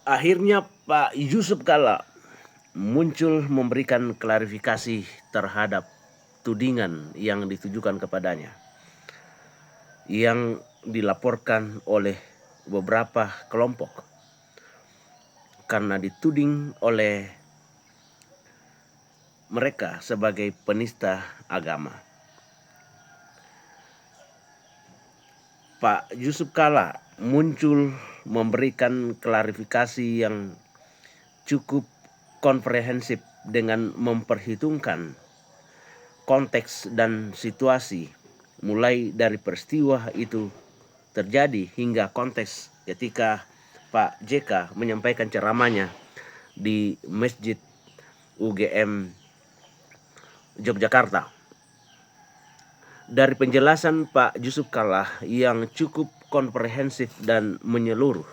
Akhirnya Pak Yusuf Kalla muncul memberikan klarifikasi terhadap tudingan yang ditujukan kepadanya, yang dilaporkan oleh beberapa kelompok karena dituding oleh mereka sebagai penista agama. Pak Yusuf Kalla muncul memberikan klarifikasi yang cukup komprehensif dengan memperhitungkan konteks dan situasi, mulai dari peristiwa itu terjadi hingga konteks ketika Pak JK menyampaikan ceramahnya di Masjid UGM Yogyakarta. Dari penjelasan Pak Yusuf Kalla yang cukup komprehensif dan menyeluruh,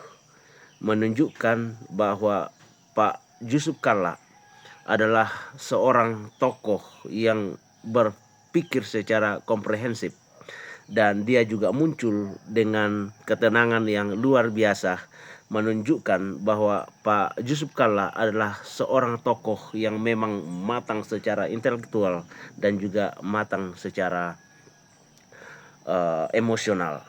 menunjukkan bahwa Pak Yusuf Kalla adalah seorang tokoh yang berpikir secara komprehensif, dan dia juga muncul dengan ketenangan yang luar biasa, menunjukkan bahwa Pak Yusuf Kalla adalah seorang tokoh yang memang matang secara intelektual dan juga matang secara emosional.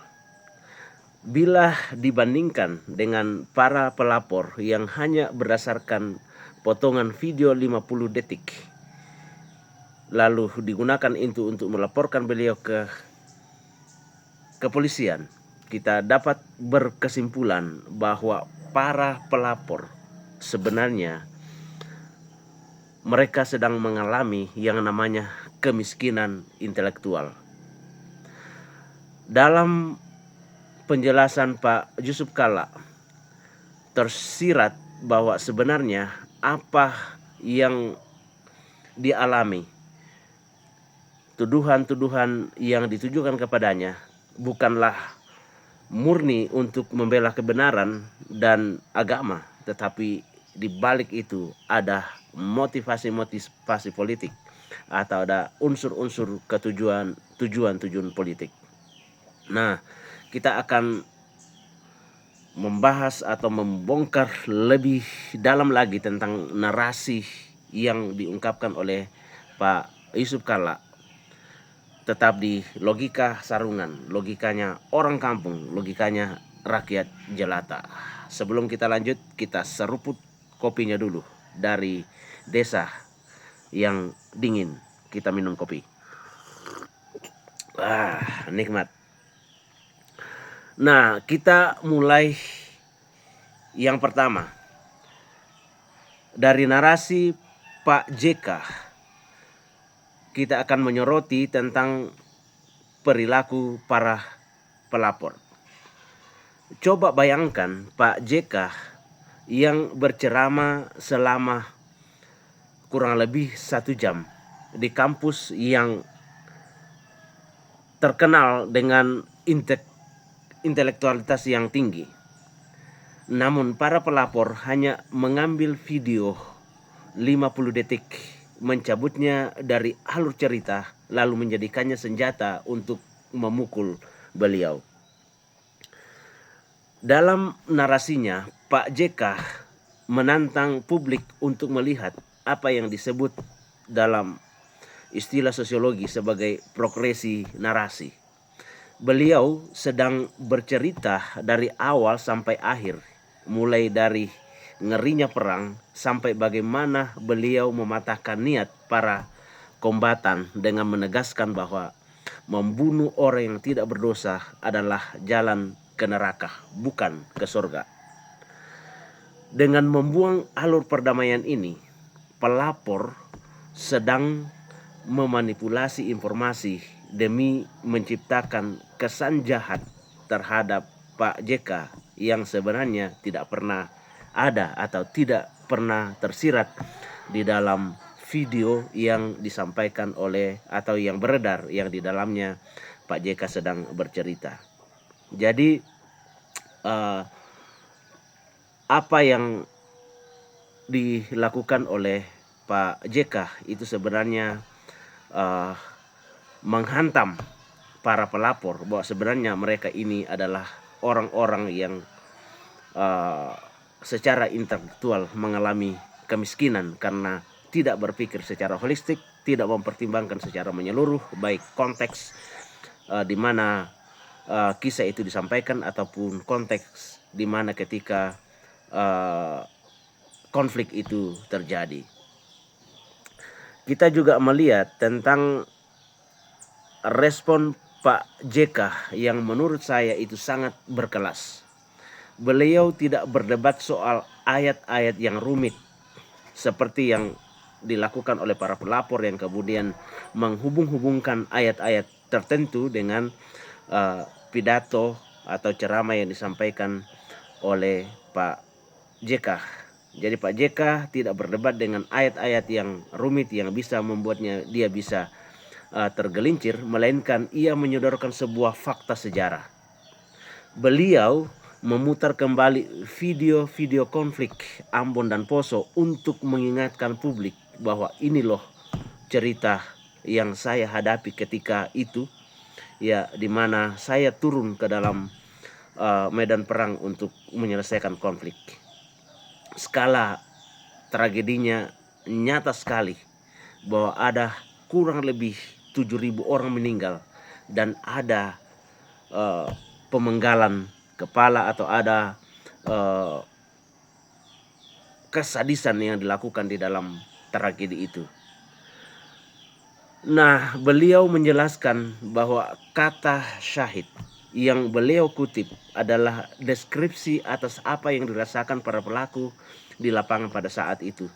Bila dibandingkan dengan para pelapor yang hanya berdasarkan potongan video 50 detik lalu digunakan itu untuk melaporkan beliau ke kepolisian, kita dapat berkesimpulan bahwa para pelapor sebenarnya mereka sedang mengalami yang namanya kemiskinan intelektual. Dalam penjelasan Pak Yusuf Kalla tersirat bahwa sebenarnya apa yang dialami, tuduhan-tuduhan yang ditujukan kepadanya bukanlah murni untuk membela kebenaran dan agama, tetapi di balik itu ada motivasi-motivasi politik atau ada unsur-unsur tujuan politik. Nah, kita akan membahas atau membongkar lebih dalam lagi tentang narasi yang diungkapkan oleh Pak Yusuf Kalla, tetap di logika sarungan, logikanya orang kampung, logikanya rakyat jelata. Sebelum kita lanjut, kita seruput kopinya dulu dari desa yang dingin. Kita minum kopi. Nikmat. Nah, kita mulai yang pertama dari narasi Pak JK. Kita akan menyoroti tentang perilaku para pelapor. Coba bayangkan Pak JK yang berceramah selama kurang lebih 1 jam di kampus yang terkenal dengan intelektualitas yang tinggi. Namun para pelapor hanya mengambil video 50 detik, mencabutnya dari alur cerita, lalu menjadikannya senjata untuk memukul beliau. Dalam narasinya, Pak JK menantang publik untuk melihat apa yang disebut dalam istilah sosiologi sebagai progresi narasi. Beliau sedang bercerita dari awal sampai akhir, mulai dari ngerinya perang sampai bagaimana beliau mematahkan niat para kombatan dengan menegaskan bahwa membunuh orang yang tidak berdosa adalah jalan ke neraka, bukan ke surga. Dengan membuang alur perdamaian ini, pelapor sedang memanipulasi informasi demi menciptakan kesan jahat terhadap Pak JK yang sebenarnya tidak pernah ada atau tidak pernah tersirat di dalam video yang disampaikan oleh atau yang beredar, yang di dalamnya Pak JK sedang bercerita. Jadi apa yang dilakukan oleh Pak JK itu sebenarnya menghantam para pelapor bahwa sebenarnya mereka ini adalah orang-orang yang secara intelektual mengalami kemiskinan karena tidak berpikir secara holistik, tidak mempertimbangkan secara menyeluruh baik konteks di mana kisah itu disampaikan ataupun konteks di mana ketika konflik itu terjadi. Kita juga melihat tentang respon Pak JK yang menurut saya itu sangat berkelas. Beliau tidak berdebat soal ayat-ayat yang rumit seperti yang dilakukan oleh para pelapor yang kemudian menghubung-hubungkan ayat-ayat tertentu dengan pidato atau ceramah yang disampaikan oleh Pak JK. Jadi Pak JK tidak berdebat dengan ayat-ayat yang rumit yang bisa membuatnya dia bisa tergelincir, melainkan ia menyodorkan sebuah fakta sejarah. Beliau memutar kembali video-video konflik Ambon dan Poso untuk mengingatkan publik bahwa ini loh cerita yang saya hadapi ketika itu, ya, di mana saya turun ke dalam medan perang untuk menyelesaikan konflik. Skala tragedinya nyata sekali bahwa ada kurang lebih 7.000 orang meninggal dan ada pemenggalan kepala atau ada kesadisan yang dilakukan di dalam tragedi itu. Nah, beliau menjelaskan bahwa kata syahid yang beliau kutip adalah deskripsi atas apa yang dirasakan para pelaku di lapangan pada saat itu.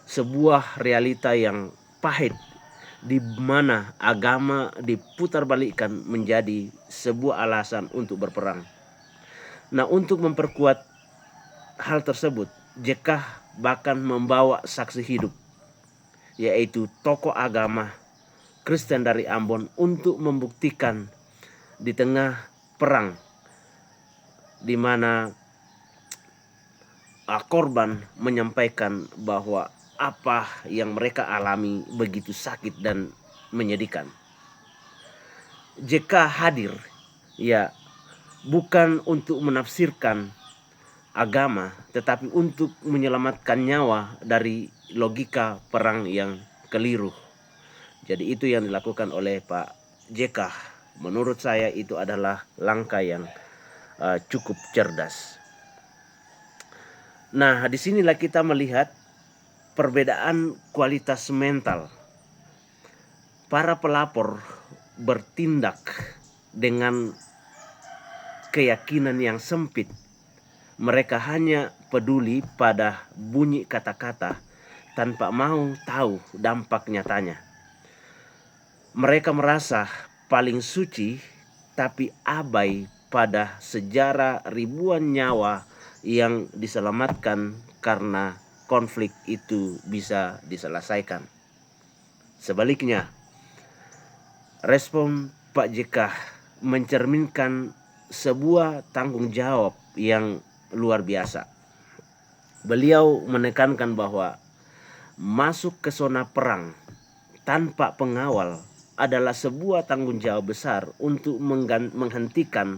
Sebuah realita yang pahit di mana agama diputarbalikkan menjadi sebuah alasan untuk berperang. Nah, untuk memperkuat hal tersebut, JK bahkan membawa saksi hidup, yaitu tokoh agama Kristen dari Ambon, untuk membuktikan di tengah perang di mana korban menyampaikan bahwa apa yang mereka alami begitu sakit dan menyedihkan. JK hadir, ya, bukan untuk menafsirkan agama, tetapi untuk menyelamatkan nyawa dari logika perang yang keliru. Jadi itu yang dilakukan oleh Pak JK. Menurut saya itu adalah langkah yang cukup cerdas. Nah, disinilah kita melihat perbedaan kualitas mental. Para pelapor bertindak dengan keyakinan yang sempit. Mereka hanya peduli pada bunyi kata-kata tanpa mau tahu dampak nyatanya. Mereka merasa paling suci tapi abai pada sejarah ribuan nyawa yang diselamatkan karena konflik itu bisa diselesaikan. Sebaliknya, respon Pak JK mencerminkan sebuah tanggung jawab yang luar biasa. Beliau menekankan bahwa masuk ke zona perang tanpa pengawal adalah sebuah tanggung jawab besar untuk menghentikan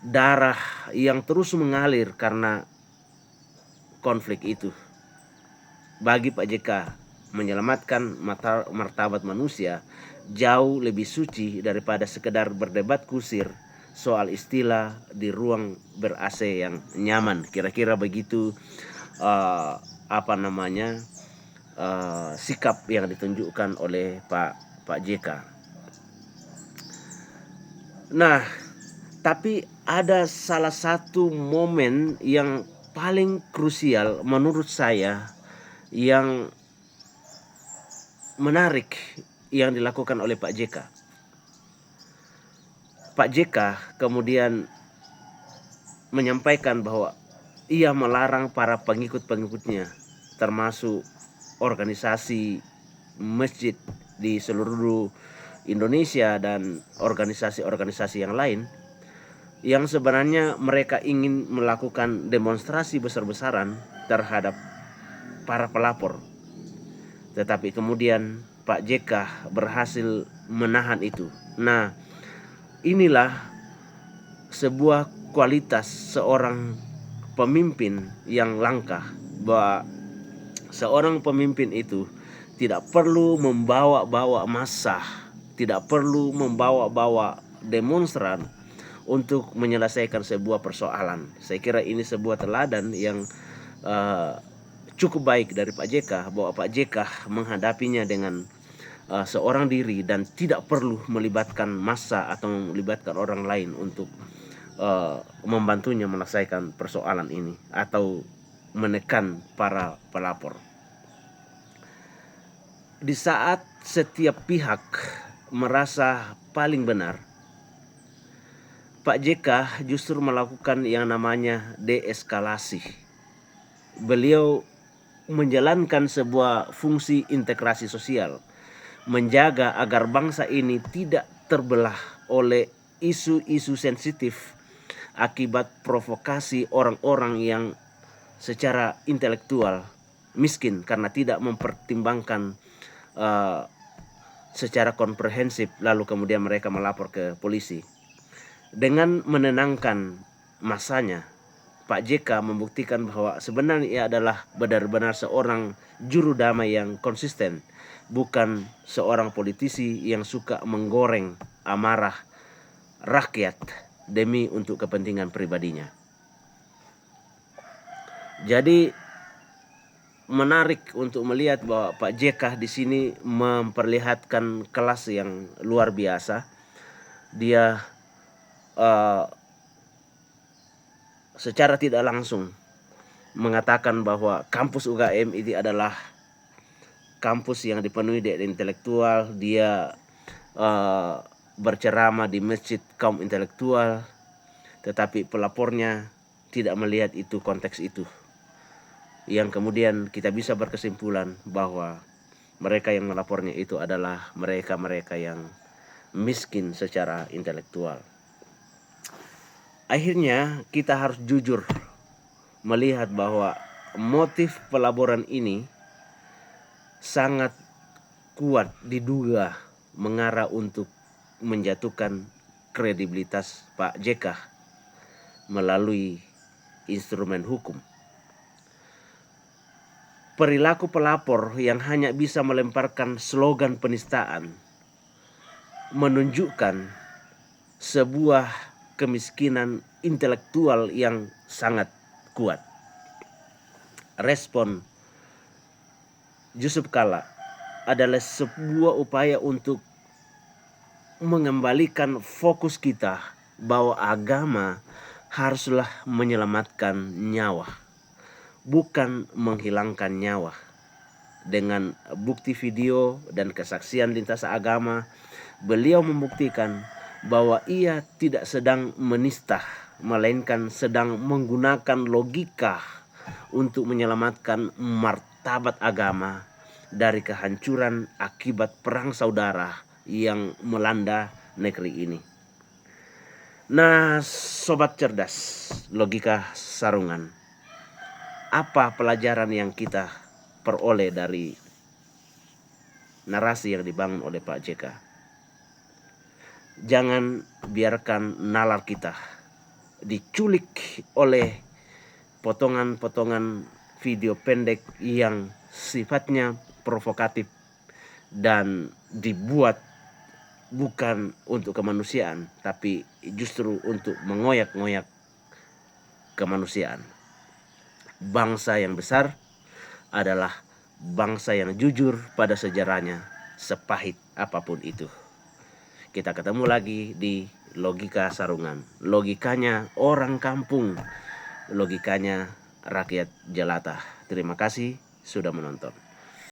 darah yang terus mengalir karena konflik itu. Bagi Pak JK, menyelamatkan martabat manusia jauh lebih suci daripada sekedar berdebat kusir soal istilah di ruang ber-AC yang nyaman. Kira-kira begitu sikap yang ditunjukkan oleh Pak JK. Nah, tapi ada salah satu momen yang paling krusial menurut saya yang menarik yang dilakukan oleh Pak JK. Pak JK kemudian menyampaikan bahwa ia melarang para pengikut-pengikutnya, termasuk organisasi masjid di seluruh Indonesia dan organisasi-organisasi yang lain, yang sebenarnya mereka ingin melakukan demonstrasi besar-besaran terhadap para pelapor. Tetapi kemudian Pak JK berhasil menahan itu. Nah, inilah sebuah kualitas seorang pemimpin yang langka, bahwa seorang pemimpin itu tidak perlu membawa-bawa massa, tidak perlu membawa-bawa demonstran untuk menyelesaikan sebuah persoalan. Saya kira ini sebuah teladan yang cukup baik dari Pak JK, bahwa Pak JK menghadapinya dengan seorang diri dan tidak perlu melibatkan massa atau melibatkan orang lain untuk membantunya menyelesaikan persoalan ini atau menekan para pelapor. Di saat setiap pihak merasa paling benar, Pak JK justru melakukan yang namanya deeskalasi. Beliau menjalankan sebuah fungsi integrasi sosial, menjaga agar bangsa ini tidak terbelah oleh isu-isu sensitif akibat provokasi orang-orang yang secara intelektual miskin karena tidak mempertimbangkan secara komprehensif, lalu kemudian mereka melapor ke polisi. Dengan menenangkan masanya, Pak JK membuktikan bahwa sebenarnya ia adalah benar-benar seorang juru damai yang konsisten, bukan seorang politisi yang suka menggoreng amarah rakyat demi untuk kepentingan pribadinya. Jadi menarik untuk melihat bahwa Pak JK di sini memperlihatkan kelas yang luar biasa. Dia secara tidak langsung mengatakan bahwa kampus UKM ini adalah kampus yang dipenuhi dengan intelektual. Dia berceramah di masjid kaum intelektual, tetapi pelapornya tidak melihat itu, konteks itu, yang kemudian kita bisa berkesimpulan bahwa mereka yang melapornya itu adalah mereka-mereka yang miskin secara intelektual. Akhirnya kita harus jujur melihat bahwa motif pelaporan ini sangat kuat diduga mengarah untuk menjatuhkan kredibilitas Pak JK melalui instrumen hukum. Perilaku pelapor yang hanya bisa melemparkan slogan penistaan menunjukkan sebuah kemiskinan intelektual yang sangat kuat. Respon Yusuf Kalla adalah sebuah upaya untuk mengembalikan fokus kita bahwa agama haruslah menyelamatkan nyawa, bukan menghilangkan nyawa. Dengan bukti video dan kesaksian lintas agama, beliau membuktikan bahwa ia tidak sedang menista, melainkan sedang menggunakan logika untuk menyelamatkan martabat agama dari kehancuran akibat perang saudara yang melanda negeri ini. Nah, sobat cerdas logika sarungan, apa pelajaran yang kita peroleh dari narasi yang dibangun oleh Pak JK? Jangan biarkan nalar kita diculik oleh potongan-potongan video pendek yang sifatnya provokatif dan dibuat bukan untuk kemanusiaan, tapi justru untuk mengoyak-ngoyak kemanusiaan. Bangsa yang besar adalah bangsa yang jujur pada sejarahnya, sepahit apapun itu. Kita ketemu lagi di logika sarungan. Logikanya orang kampung, logikanya rakyat jelata. Terima kasih sudah menonton.